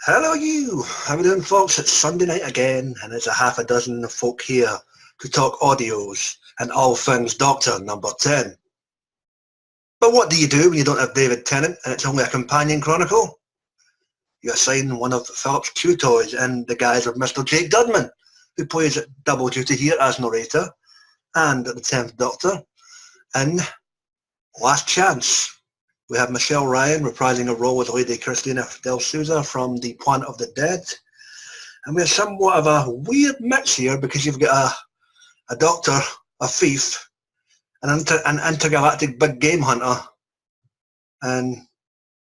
Hello you! How we doing folks? It's Sunday night again and it's a half a dozen of folk here to talk audios and all things Doctor number 10. But what do you do when you don't have David Tennant and it's only a companion chronicle? You assign one of Philip's Q toys in the guise of Mr. Jake Dudman, who plays double duty here as narrator and the 10th Doctor. In Last Chance, we have Michelle Ryan reprising a role as Lady Christina de Souza from The Planet of the Dead. And we have somewhat of a weird mix here because you've got a doctor, a thief, an intergalactic big game hunter, and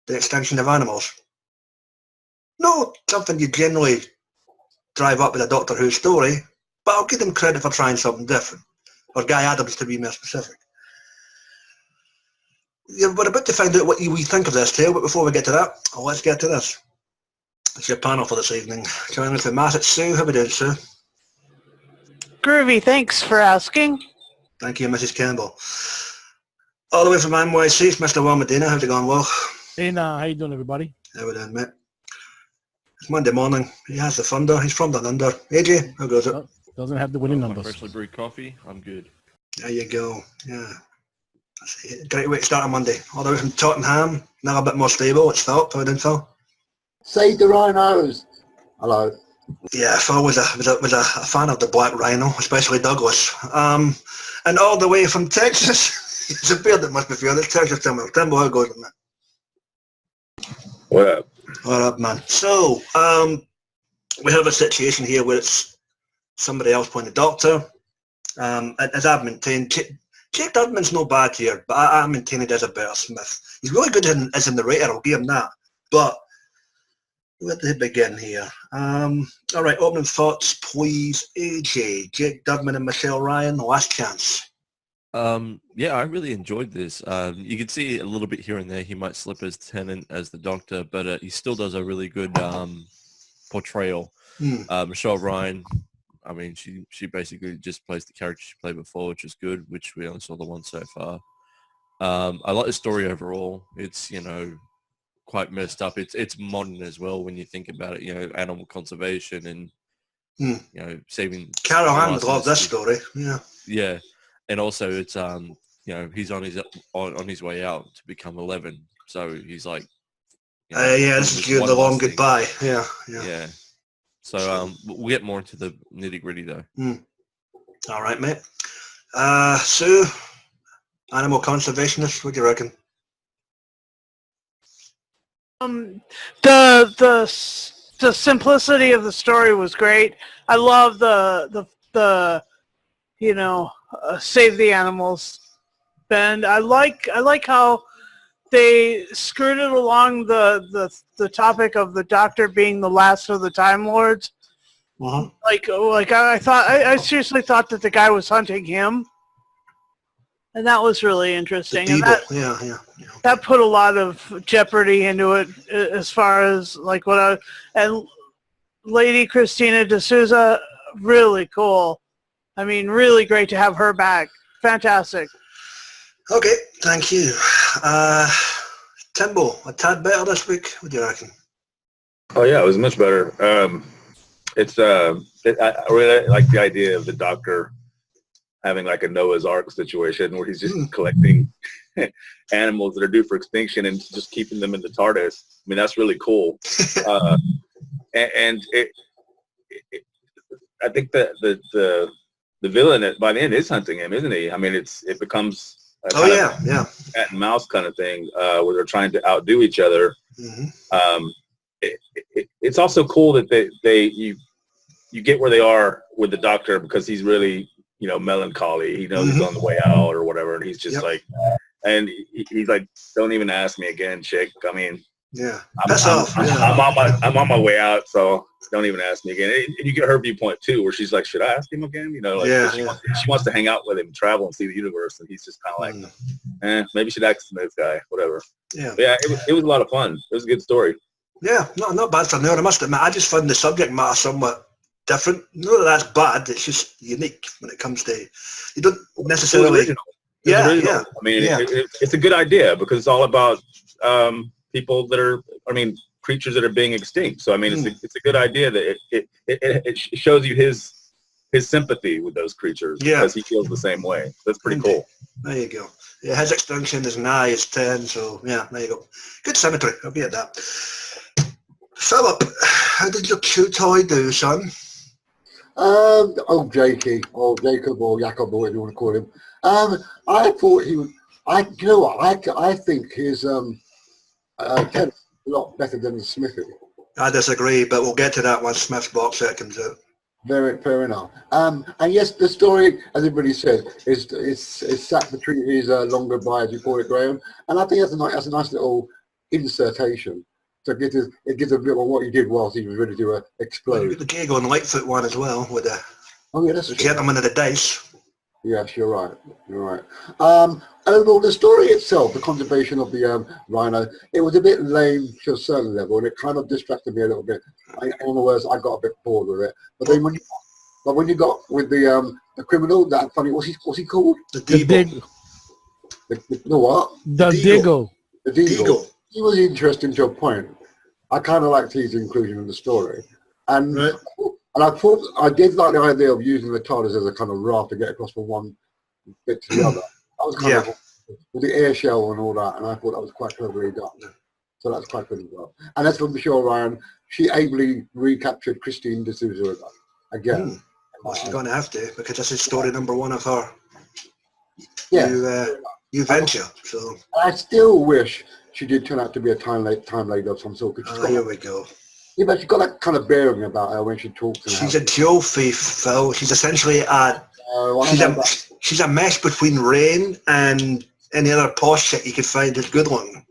the extinction of animals. No, something you generally drive up with a Doctor Who story, but I'll give them credit for trying something different. Or Guy Adams to be more specific. We're about to find out what we think of this tale, but before we get to that, let's get to this. It's your panel for this evening. Joining us with Matt, it's Sue. How are we doing, Sue? Groovy, thanks for asking. Thank you, Mrs. Campbell. All the way from NYC, it's Mr. Will Medina. How's it going, Will? Hey, how you doing, everybody? How we doing, mate? It's Monday morning. He has the thunder. He's from down under. AJ, how goes it? Doesn't have the winning numbers. Freshly brewed coffee. I'm good. There you go. Yeah. That's a great way to start a Monday. All the way from Tottenham. Now a bit more stable. It's Phil. How did Phil? Save the rhinos. Hello. Yeah, Phil was a fan of the Black Rhino, especially Douglas. And all the way from Texas. It's a beard that must be feeling. It's Texas Timber. Timber, how goes it, man? What up? What up, man? So, we have a situation here where it's somebody else playing the Doctor. As I've maintained, Jake Dudman's no bad here, but I maintain it as a better Smith. He's really good as a narrator, I'll give him that. But where do they begin here? All right, opening thoughts, please. AJ, Jake Dudman and Michelle Ryan, Last Chance. Yeah, I really enjoyed this. You can see a little bit here and there. He might slip as Tennant as the Doctor, but he still does a really good portrayal. Michelle Ryan, I mean, she basically just plays the character she played before, which is good, which we only saw the one so far. I like the story overall. It's, quite messed up. It's modern as well when you think about it, animal conservation and, saving... Carol Hand loved this story, yeah. Yeah, and also it's, he's on his way out to become 11, so he's like... yeah, this is the long goodbye, yeah. Yeah. So we'll get more into the nitty-gritty though. All right, mate. Sue, animal conservationist, what do you reckon? The simplicity of the story was great. I love the save the animals bend. I like how they skirted along the topic of the Doctor being the last of the Time Lords. Uh-huh. I seriously thought that the guy was hunting him, and that was really interesting. And that put a lot of jeopardy into it as far as and Lady Christina de Souza, really cool. I mean, really great to have her back. Fantastic. Okay, thank you. Timbo, a tad better this week. What do you reckon? Oh yeah, it was much better. I really like the idea of the Doctor having like a Noah's Ark situation where he's just collecting animals that are due for extinction and just keeping them in the TARDIS. I mean, that's really cool. I think that the villain by the end is hunting him, isn't he? I mean, it becomes a cat and mouse kind of thing where they're trying to outdo each other. Mm-hmm. It's also cool that you get where they are with the Doctor because he's really melancholy. He knows he's on the way out or whatever, and he's just and he's like, don't even ask me again, chick. I mean, I'm on my way out, so don't even ask me again. And you get her viewpoint too, where she's like, should I ask him again? She wants to hang out with him, travel, and see the universe, and he's just kind of like, maybe you should ask this guy, whatever. Yeah, but yeah, it was a lot of fun. It was a good story. Yeah, not bad for now. I must admit, I just found the subject matter somewhat different. Not that that's bad. It's just unique when it comes to you don't necessarily. I mean, it's a good idea because it's all about people that are. I mean, creatures that are being extinct. So I mean, it's a good idea that it shows you his sympathy with those creatures because he feels the same way. That's pretty cool. There you go. Yeah, his extinction is nigh is 10, so yeah, there you go. Good symmetry, I'll be at that. Philip, how did your chew toy do, son? Jakey, or Jacob, or Jacob, or whatever you want to call him. I thought he was, you know what, I think his Tennant a lot better than his Smithy. I disagree, but we'll get to that once Smith's box set comes out. Very fair enough. And yes, the story, as everybody says, is sat between his long goodbye, as you call it, Graham. And I think that's a nice little insertion. So it gives a bit of what he did whilst he was ready to explode. The gig on Lightfoot one as well with the that's gentleman of the dice. Yes, you're right. Overall, the story itself, the conservation of the rhino, it was a bit lame to a certain level, and it kind of distracted me a little bit. In other words, I got a bit bored with it. But then when you got with the criminal, that funny, what's he called? The Diggle. The what? The Diggle. The Diggle. He was interesting to a point. I kind of liked his inclusion in the story, and I thought I did like the idea of using the TARDIS as a kind of raft to get across from one bit to the other. That was kind of with the air shell and all that, and I thought that was quite cleverly done. So that's quite good as well. And as for Michelle Ryan, she ably recaptured Christine de Souza again. Well, she's going to have to, because this is story number 1 of her new venture. So I still wish she did turn out to be a time lady of some sort. Here we go. Yeah, but she's got that kind of bearing about her when she talks. She's a Joe thief, Phil. She's essentially she's a mesh between Rain and any other posh shit you could find that's good looking.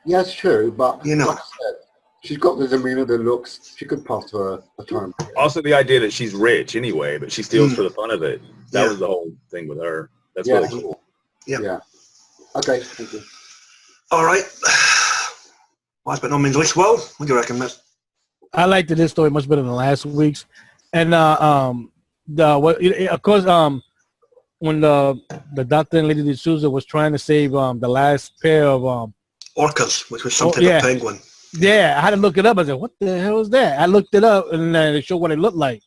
Yeah, it's true, but you know, like I said, she's got the demeanor, the looks. She could pass for a time. Also, the idea that she's rich anyway, but she steals for the fun of it. That was the whole thing with her. That's really cool. Yeah. Okay, thank you. All right. Last but not means least, Will, what do you reckon, Miss? I liked this story much better than last week's, and of course, when the Doctor and Lady de Souza was trying to save the last pair of orcas, which was something of a penguin. Yeah, I had to look it up. I said, "What the hell is that?" I looked it up, and they showed what it looked like.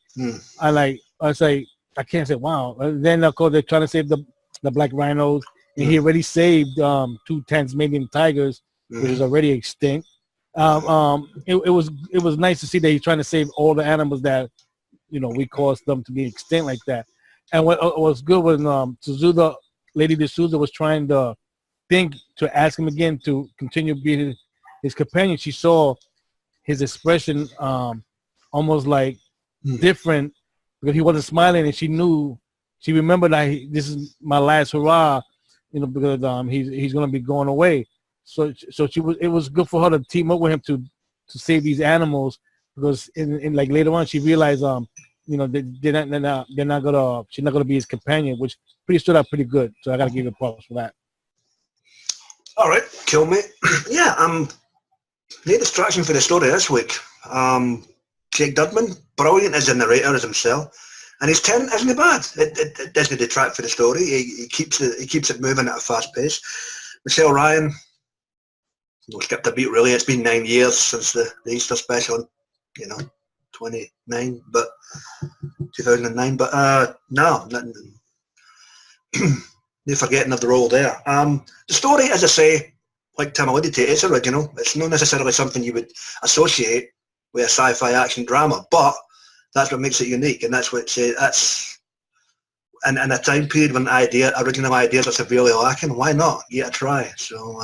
I say, I can't say, wow. And then of course they're trying to save the black rhinos, and he already saved 2 Tasmanian tigers, which is already extinct. It was nice to see that he's trying to save all the animals that we caused them to be extinct like that. And what was good when Lady de Souza was trying to think to ask him again to continue being his companion, she saw his expression almost like different, because he wasn't smiling, and she remembered that this is my last hurrah, because he's going to be going away. So it was good for her to team up with him to save these animals, because in like later on she realized she's not gonna be his companion, which stood out pretty good. So I gotta give her props for that. All right, kill me. Yeah, no distraction for the story this week. Jake Dudman, brilliant as a narrator as himself, and his Tennant isn't bad. It doesn't detract for the story. He keeps it moving at a fast pace. Michelle Ryan, we'll skip a beat really. It's been 9 years since the Easter special, 2009, but 2009. But no forgetting of the role there. The story, as I say, like Tim alluded to, it's original. It's not necessarily something you would associate with a sci-fi action drama, but that's what makes it unique, and that's what that's in a time period when original ideas are severely lacking. Why not? Give it a try. So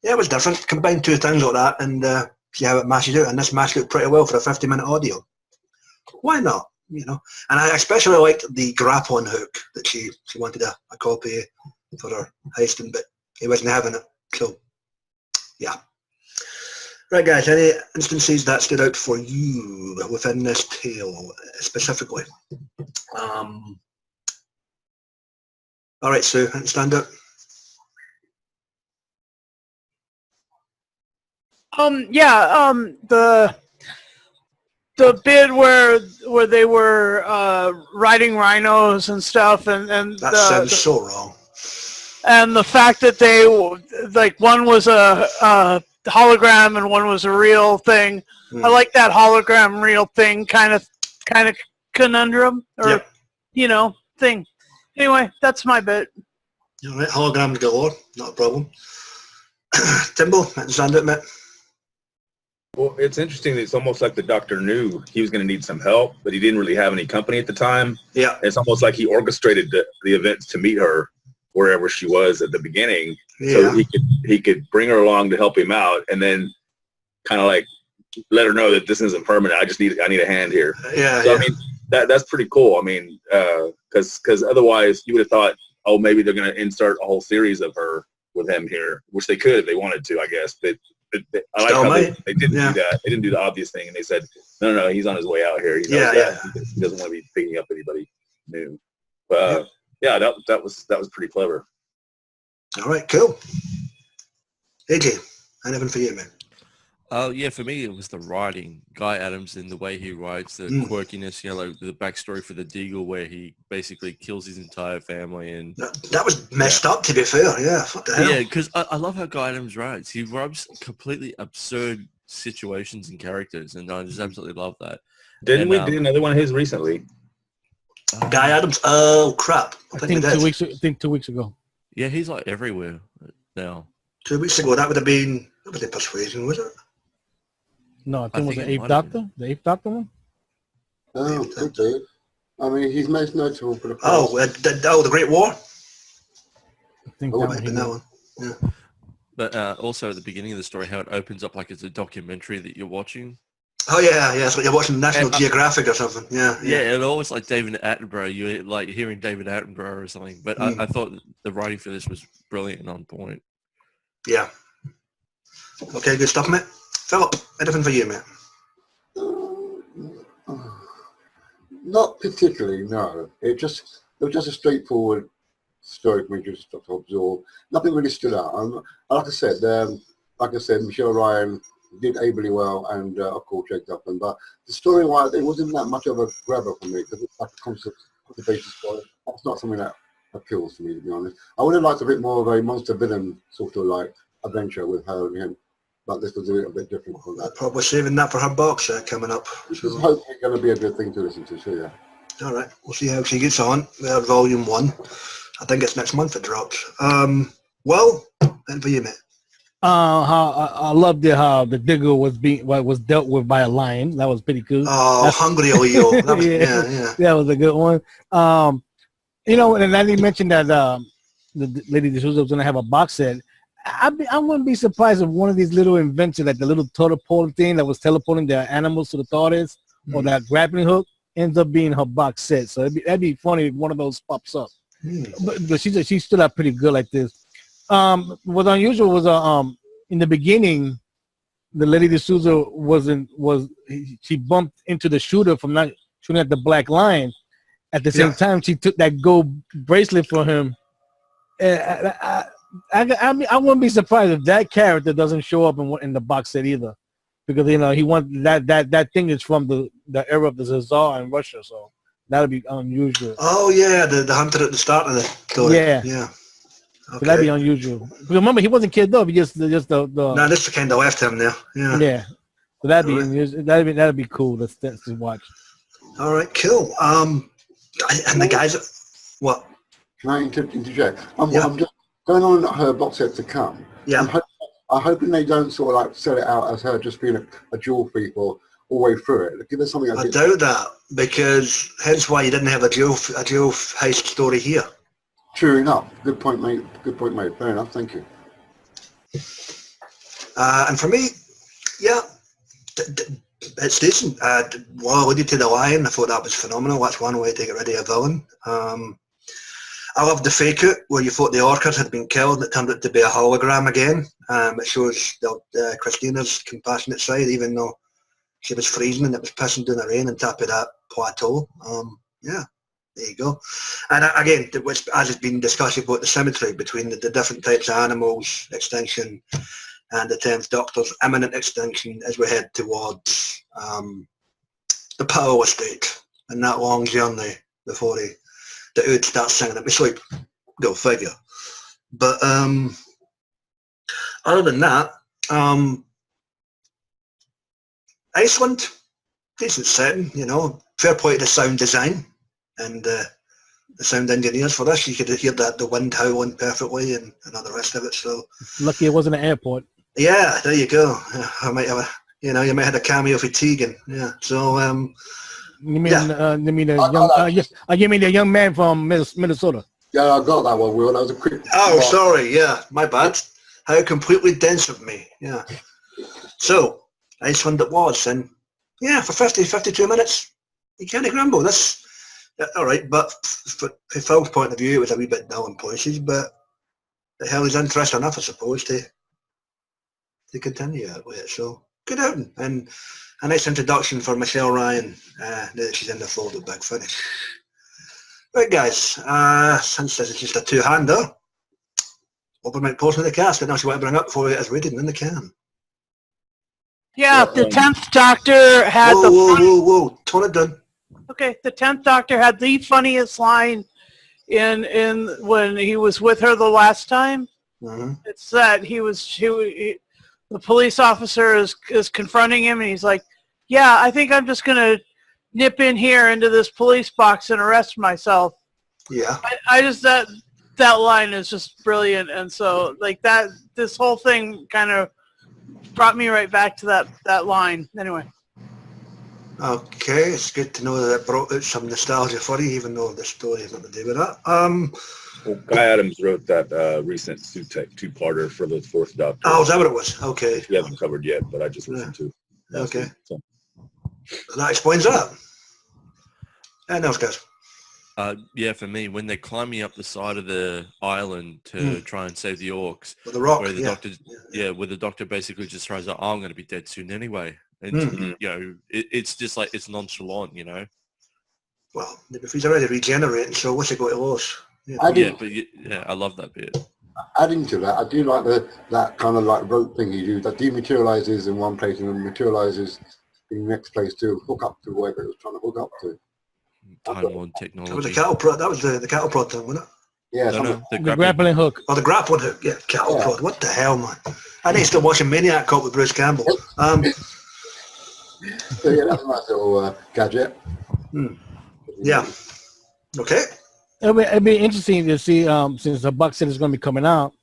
yeah, it was different. Combine 2 things like that and see how it mashes out, and this mashed out pretty well for a 50-minute audio. Why not? And I especially liked the grappling hook that she wanted a copy for her heisting, but he wasn't having it. So yeah. Right, guys, any instances that stood out for you within this tale specifically? All right, Sue, stand up. The bit where they were riding rhinos and stuff, and that sounds so wrong. And the fact that they one was a hologram and one was a real thing. I like that hologram real thing kind of conundrum or thing. Anyway, that's my bit. All right, hologram galore, not a problem. Timbo, sound it, mate. Well, it's interesting that it's almost like the doctor knew he was going to need some help, but he didn't really have any company at the time. Yeah. It's almost like he orchestrated the events to meet her wherever she was at the beginning, so he could bring her along to help him out, and then kind of like let her know that this isn't permanent. I need a hand here. Yeah. So I mean, that's pretty cool. I mean, because otherwise you would have thought, oh, maybe they're going to insert a whole series of her with him here, which they could if they wanted to, I guess. But I like how they didn't do that. They didn't do the obvious thing, and they said, no, he's on his way out here. He doesn't want to be picking up anybody new. But that was pretty clever. All right, cool. AJ, anything for you, man? Yeah, for me it was the writing. Guy Adams and the way he writes, the quirkiness, like the backstory for the Deagle where he basically kills his entire family, and that was messed up, to be fair. Yeah, what the hell? Yeah, because I love how Guy Adams writes. He writes completely absurd situations and characters, and I just absolutely love that. Didn't we do another one of his recently? Guy Adams? Oh crap! I think 2 weeks ago. Yeah, he's like everywhere now. 2 weeks ago, that would have been the Persuasion, was it? No, I think it was the Eighth Doctor. The Eighth Doctor one. Oh, okay. I mean, he's most notable for the past. The Great War. I think that might have been that one. Yeah. But also at the beginning of the story, how it opens up like it's a documentary that you're watching. Oh yeah, it's like you're watching National Geographic or something. Yeah, and always like David Attenborough. You're like hearing David Attenborough or something. But I thought the writing for this was brilliant and on point. Yeah. Okay, good stuff, mate. Philip, anything for you, mate? Not particularly, no. It was just a straightforward story for me to absorb. Nothing really stood out. Like I said, Michelle Ryan did ably well, and of course Jake Duffin. But the story-wise, it wasn't that much of a grabber for me because it's like a conservation story. That's not something that appeals to me, to be honest. I would have liked a bit more of a monster villain sort of like adventure with her and him. But this was a little bit different from that. Probably saving that for her box coming up. This is hopefully going to be a good thing to listen to, so yeah. All right, we'll see how she gets on. We have Volume 1. I think it's next month it drops. Well, and for you, mate. I loved it how the Digger was dealt with by a lion. That was pretty cool. Oh, hungry Leo. That was a good one. And then he mentioned that the Lady de Souza was going to have a box set. I wouldn't be surprised if one of these little inventions, like the little teleport thing that was teleporting the animals to the TARDIS, or that grappling hook, ends up being her box set. So that'd be funny if one of those pops up. But she stood out pretty good like this. What unusual was in the beginning, the Lady de Souza she bumped into the shooter from not shooting at the Black Lion. At the same time, she took that gold bracelet for him. I wouldn't be surprised if that character doesn't show up in the box set either, because he wants that thing is from the era of the Tsar in Russia, so that'd be unusual. Oh yeah, the hunter at the start of the story. Yeah. Okay. So that'd be unusual. Remember, he wasn't killed off. He just the. No, this kind of left him there. Yeah. Yeah. So that'd be unusual. That'd be cool. Let's watch. All right, cool. And the guys, what? Can I interject? I'm just going on her box set to come. Yeah. I'm hoping they don't sort of like sell it out as her just being a jewel thief all the way through it. Give us something. I doubt that, because hence why you didn't have a jewel heist story here. True enough. Good point, mate. Fair enough. Thank you. And for me, it's decent. Well, alluded to the lion. I thought that was phenomenal. That's one way to get rid of a villain. I loved the fake out where you thought the orchid had been killed and it turned out to be a hologram again. It shows Christina's compassionate side, even though she was freezing and it was pissing down the rain on top of that plateau. There you go. And again, as has been discussed about the symmetry between the different types of animals, extinction, and the 10th Doctor's imminent extinction as we head towards the power state and that long journey before the Ood starts singing at me sleep. Go figure. But other than that, Iceland, decent setting, you know, fair play to the sound design and the sound engineers for this. You could hear the wind howling perfectly and all the rest of it. So lucky it wasn't an airport. Yeah, there you go. I might have you might have a cameo for Tegan. Yeah. So you mean the young man from Minnesota? Yeah, I got that one, Will. That was a quick. Oh, sorry. Yeah, my bad. How completely dense of me. Yeah. So Iceland it was, and yeah, for 52 minutes, you can't grumble. That's all right, but from Phil's point of view, it was a wee bit dull in places, but the hell is interesting enough, I suppose, to continue that way. So good outing, and a nice introduction for Michelle Ryan. Now that she's in the fold of Big Finish. Right, guys, since this is just a two-hander, open mic portion of the cast, and else you want to bring up for you as reading in the can. Yeah, the 10th Doctor had whoa, tone it down. Okay, the 10th Doctor had the funniest line in when he was with her the last time. Mm-hmm. It's that the police officer is confronting him, and he's like, "Yeah, I think I'm just gonna nip in here into this police box and arrest myself." Yeah. I just that line is just brilliant, and so like that, this whole thing kind of brought me right back to that line. Anyway. Okay, it's good to know that it brought out some nostalgia for you, even though the story has nothing to do with that. Well, Guy Adams wrote that recent two-parter for the Fourth Doctor. Oh, is that what it was? Okay. We haven't covered yet, but I just listened to. Okay. Week, so. That explains that. And else, guys. Yeah, for me, when they're climbing up the side of the island to try and save the orcs, with the rock, where the doctor, where the doctor basically just throws out, "Oh, I'm going to be dead soon anyway," and you know, it's just like it's nonchalant, you know. Well, if he's already regenerating, so what's he going to lose? Yeah, I love that bit. Adding to that, I do like that kind of like rope thing you do that dematerializes in one place and then materializes in the next place to hook up to wherever it was trying to hook up to. Time-worn technology. That was the cattle prod. That was the cattle prod thing, wasn't it? Yeah, the grappling hook. Oh, the grappling hook. Yeah, cattle prod. What the hell, man? I need to start watching Maniac Cop with Bruce Campbell. So yeah, that's a nice little gadget. Yeah. Okay. It'd be interesting to see since the box set is going to be coming out.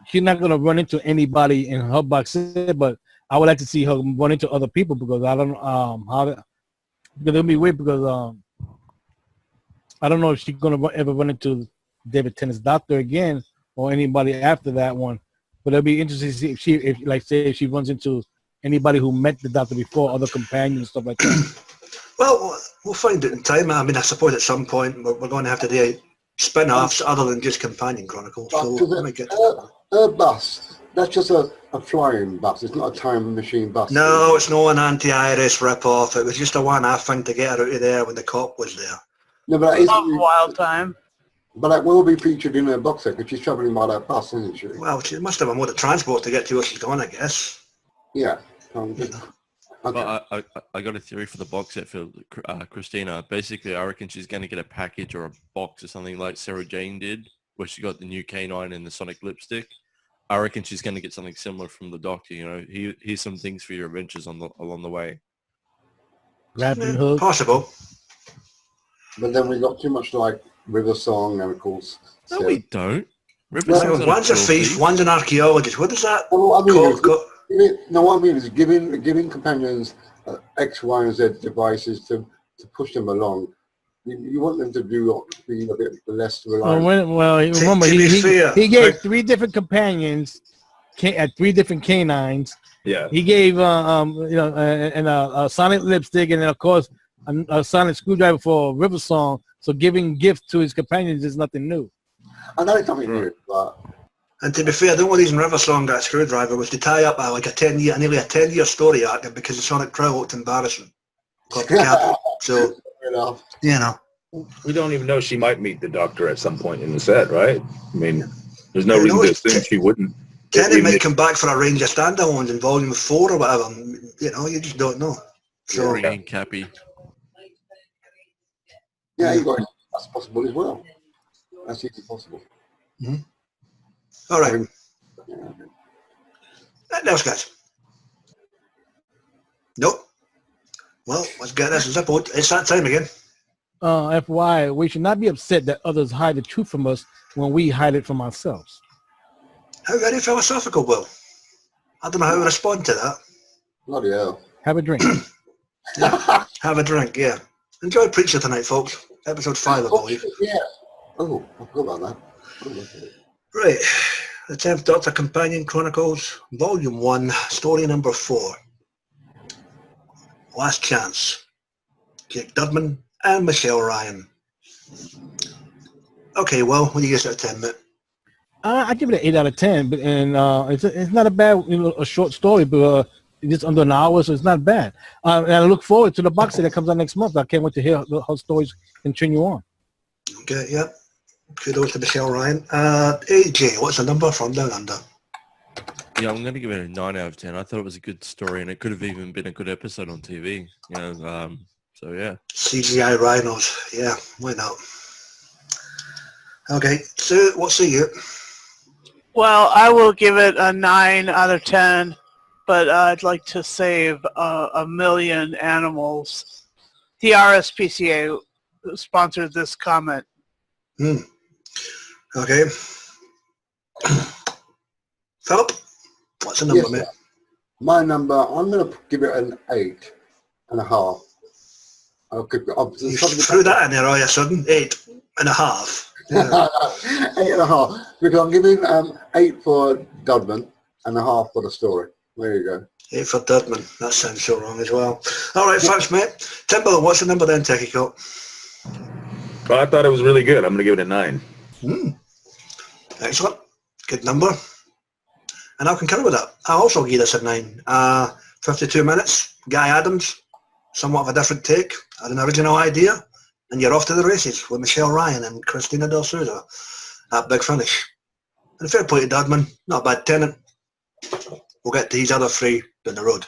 She's not going to run into anybody in her box set, but I would like to see her run into other people because I don't know how. Because it'll be weird because I don't know if she's gonna ever run into David Tennant's Doctor again or anybody after that one. But it'll be interesting to see if she runs into anybody who met the Doctor before, other companions and stuff like that. Well, we'll find it in time. I mean, I suppose at some point we're going to have to do spin-offs other than just Companion Chronicles. So let me get to her bus. That's just a flying bus. It's not a time machine bus. No, it's not an anti-Iris rip-off. It was just a one-off thing to get her out of there when the cop was there. No, but that is a wild time. But that will be featured in her box set because she's travelling by that bus, isn't she? Well, she must have a mode of transport to get to where she's going, I guess. Yeah. Okay. But I got a theory for the box set for Christina. Basically, I reckon she's going to get a package or a box or something like Sarah Jane did, where she got the new canine and the sonic lipstick. I reckon she's going to get something similar from the Doctor. You know, here's some things for your adventures along the way. Possible. But then we got too much like River Song and of course. No, we don't. One's a thief, one's an archaeologist. What is that? What I mean is giving companions X, Y, and Z devices to push them along. You want them to be a bit less reliant. Well, remember he gave 3 different companions at 3 different canines. Yeah. He gave and a sonic lipstick, and then of course a sonic screwdriver for River Song. So giving gifts to his companions is nothing new. I know it's something new, but. And to be fair, the only reason River Song got a screwdriver was to tie up nearly a 10-year story arc because the Sonic Prowl looked embarrassing. So, you know. We don't even know she might meet the Doctor at some point in the set, right? I mean, there's no reason to assume she wouldn't. Tennant might come back for a range of standalones in Volume 4 or whatever. You know, you just don't know. So, Cappy. Yeah, that's possible as well. That's easily possible. Mm-hmm. All right. Anything else, guys? Nope. Well, let's get this zippoed. It's that time again. FYI, we should not be upset that others hide the truth from us when we hide it from ourselves. How very philosophical, Will. I don't know how to respond to that. Bloody hell. Have a drink. Yeah, have a drink, yeah. Enjoy Preacher tonight, folks. Episode 5, I believe. Yeah. Oh, I forgot about that. Right. The 10th Doctor Companion Chronicles, Volume 1, Story number 4. Last Chance. Jake Dudman and Michelle Ryan. Okay, well, what do you guys out of 10, mate? I give it an 8 out of 10, but it's not a bad, a short story, but it's under an hour, so it's not bad. And I look forward to the box set that comes out next month. I can't wait to hear how stories continue on. Okay, yeah. Kudos to Michelle Ryan. AJ, what's the number from Down Under? Yeah, I'm going to give it a 9 out of 10. I thought it was a good story, and it could have even been a good episode on TV. So, yeah. CGI rhinos. Yeah, why not? Okay, so what's the you? Well, I will give it a 9 out of 10, but I'd like to save a million animals. The RSPCA sponsored this comment. Okay. Philip, what's the number, mate? Sir. My number, I'm going to give it an 8.5. You threw that in there all of a sudden. 8.5. Yeah. 8.5. Because I'm giving 8 for Dudman and a half for the story. There you go. 8 for Dudman. That sounds so wrong as well. All right, thanks, mate. Timberland, what's the number then, Techie Coat? Well, I thought it was really good. I'm going to give it a 9. Excellent. Good number. And I'll concur with that. I'll also give this a 9. 52 minutes. Guy Adams. Somewhat of a different take. Had an original idea. And you're off to the races with Michelle Ryan and Christina de Souza at Big Finish. And fair play to Dudman. Not a bad Tennant. We'll get to these other 3 down the road.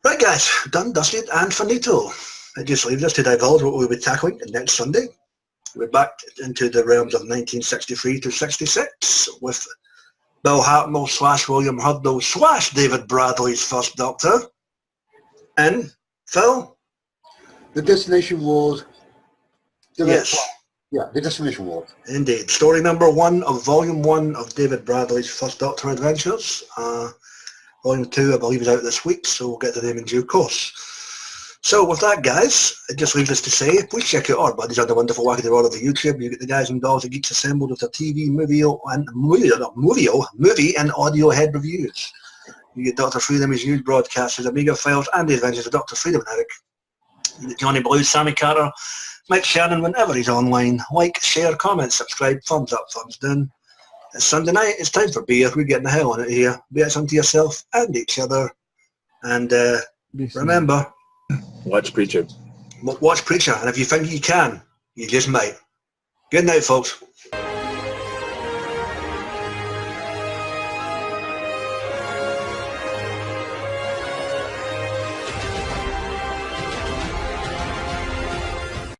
Right, guys. Done, dusted, and finito. It just leaves us to divulge what we'll be tackling next Sunday. We're back into the realms of 1963 to 66 with Bill Hartnell / William Hurdle / David Bradley's First Doctor. And Phil? The Destination Wars. Yes. Yeah, the Destination Wars. Indeed. Story number 1 of Volume 1 of David Bradley's First Doctor Adventures. Volume 2, I believe, is out this week, so we'll get to them in due course. So with that, guys, it just leaves us to say, please check out our buddies on the wonderful Wacky the World of the YouTube. You get the guys and dolls and geeks assembled with their TV, movie, and audio head reviews. You get Dr. Freedom's news broadcasts, Amiga Files, and the Adventures of Dr. Freedom and Eric. You get Johnny Blues, Sammy Carter, Mike Shannon whenever he's online. Like, share, comment, subscribe, thumbs up, thumbs down. It's Sunday night, it's time for beer. We're getting the hell on it here. Be it unto yourself and each other. And remember... Watch Preacher. Watch Preacher, and if you think you can, you just might. Good night, folks.